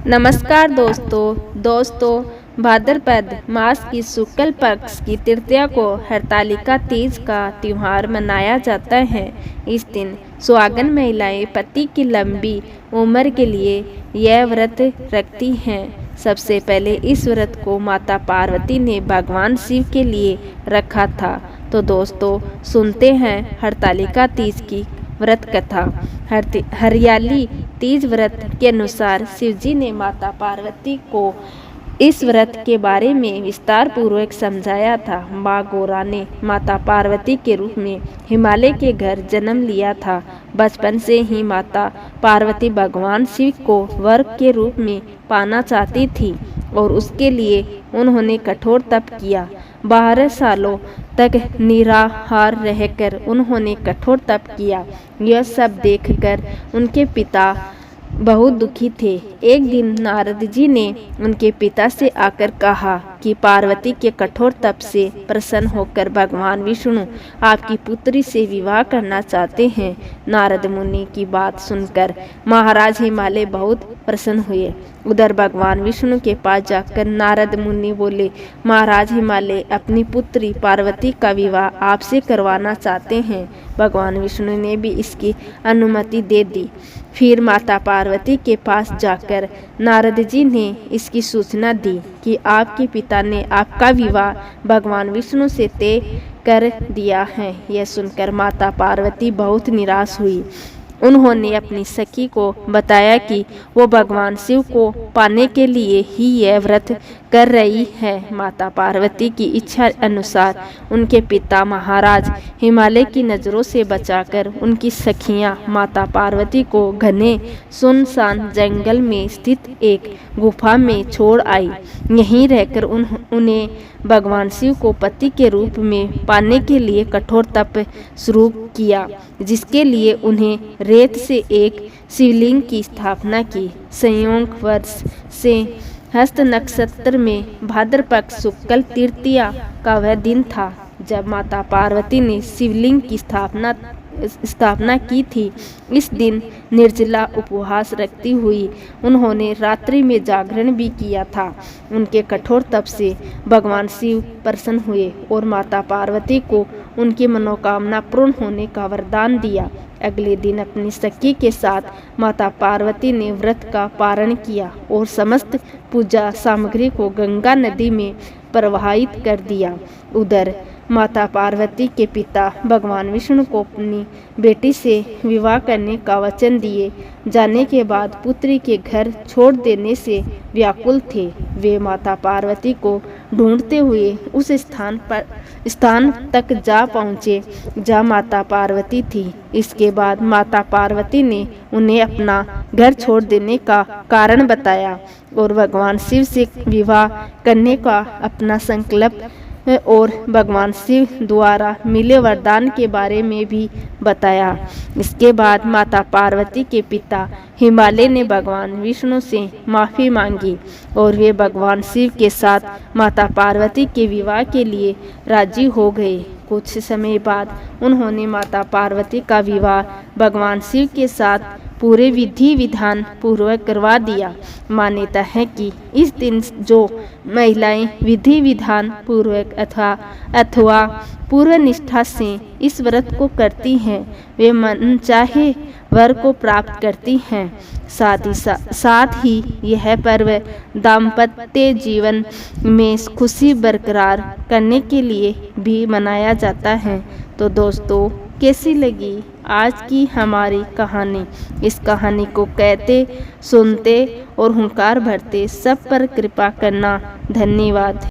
नमस्कार दोस्तों भाद्रपद मास की शुक्ल पक्ष की तृतीया को हरतालिका तीज का त्योहार मनाया जाता है। इस दिन सुहागन महिलाएं पति की लंबी उम्र के लिए यह व्रत रखती हैं। सबसे पहले इस व्रत को माता पार्वती ने भगवान शिव के लिए रखा था। तो दोस्तों सुनते हैं हरतालिका तीज की व्रत कथा। हरियाली तीज व्रत के अनुसार शिवजी ने माता पार्वती को इस व्रत के बारे में विस्तार पूर्वक समझाया था। माँ गौरा ने माता पार्वती के रूप में हिमालय के घर जन्म लिया था। बचपन से ही माता पार्वती भगवान शिव को वर के रूप में पाना चाहती थी और उसके लिए उन्होंने कठोर तप किया। 12 सालों तक निराहार रहकर उन्होंने कठोर तप किया। यह सब देखकर उनके पिता बहुत दुखी थे। एक दिन नारद जी ने उनके पिता से आकर कहा कि पार्वती के कठोर तप से प्रसन्न होकर भगवान विष्णु आपकी पुत्री से विवाह करना चाहते हैं। नारद मुनि की बात सुनकर महाराज हिमालय बहुत प्रसन्न हुए। उधर भगवान विष्णु के पास जाकर नारद मुनि बोले, महाराज हिमालय अपनी पुत्री पार्वती का विवाह आपसे करवाना चाहते हैं। भगवान विष्णु ने भी इसकी अनुमति दे दी। फिर माता पार्वती के पास जाकर नारद जी ने इसकी सूचना दी कि आपके पिता ने आपका विवाह भगवान विष्णु से तय कर दिया है। यह सुनकर माता पार्वती बहुत निराश हुई। उन्होंने अपनी सखी को बताया कि वो भगवान शिव को पाने के लिए ही यह व्रत कर रही है। माता पार्वती की इच्छा अनुसार उनके पिता महाराज हिमालय की नज़रों से बचाकर उनकी सखियां माता पार्वती को घने सुनसान जंगल में स्थित एक गुफा में छोड़ आई। यहीं रहकर उन्हें भगवान शिव को पति के रूप में पाने के लिए कठोर तप शुरू किया, जिसके लिए उन्हें रेत से एक शिवलिंग की स्थापना की। संयोग वर्ष से हस्त नक्षत्र में भाद्रपद शुक्ल तृतीया का वह दिन था जब माता पार्वती ने शिवलिंग की स्थापना की थी। इस दिन निर्जला उपवास रखती हुई उन्होंने रात्रि में जागरण भी किया था। उनके कठोर तप से भगवान शिव प्रसन्न हुए और माता पार्वती को उनकी मनोकामना पूर्ण होने का वरदान दिया। अगले दिन अपनी सखी के साथ माता पार्वती ने व्रत का पारण किया और समस्त पूजा सामग्री को गंगा नदी में प्रवाहित कर दिया। उधर माता पार्वती के पिता भगवान विष्णु को अपनी बेटी से विवाह करने का वचन दिए जाने के बाद पुत्री के घर छोड़ देने से व्याकुल थे। वे माता पार्वती को ढूंढते हुए उस स्थान तक जा पहुँचे जहाँ माता पार्वती थी। इसके बाद माता पार्वती ने उन्हें अपना घर छोड़ देने का कारण बताया और भगवान शिव से विवाह करने का अपना संकल्प और भगवान शिव द्वारा मिले वरदान के बारे में भी बताया। इसके बाद माता पार्वती के पिता हिमालय ने भगवान विष्णु से माफ़ी मांगी और वे भगवान शिव के साथ माता पार्वती के विवाह के लिए राजी हो गए। कुछ समय बाद उन्होंने माता पार्वती का विवाह भगवान शिव के साथ पूरे विधि विधान पूर्वक करवा दिया। मान्यता है कि इस दिन जो महिलाएं विधि विधान पूर्वक अथवा पूर्व निष्ठा से इस व्रत को करती हैं वे मनचाहे वर को प्राप्त करती हैं। साथ ही यह पर्व दाम्पत्य जीवन में खुशी बरकरार करने के लिए भी मनाया जाता है। तो दोस्तों कैसी लगी आज की हमारी कहानी? इस कहानी को कहते सुनते और हुंकार भरते सब पर कृपा करना। धन्यवाद।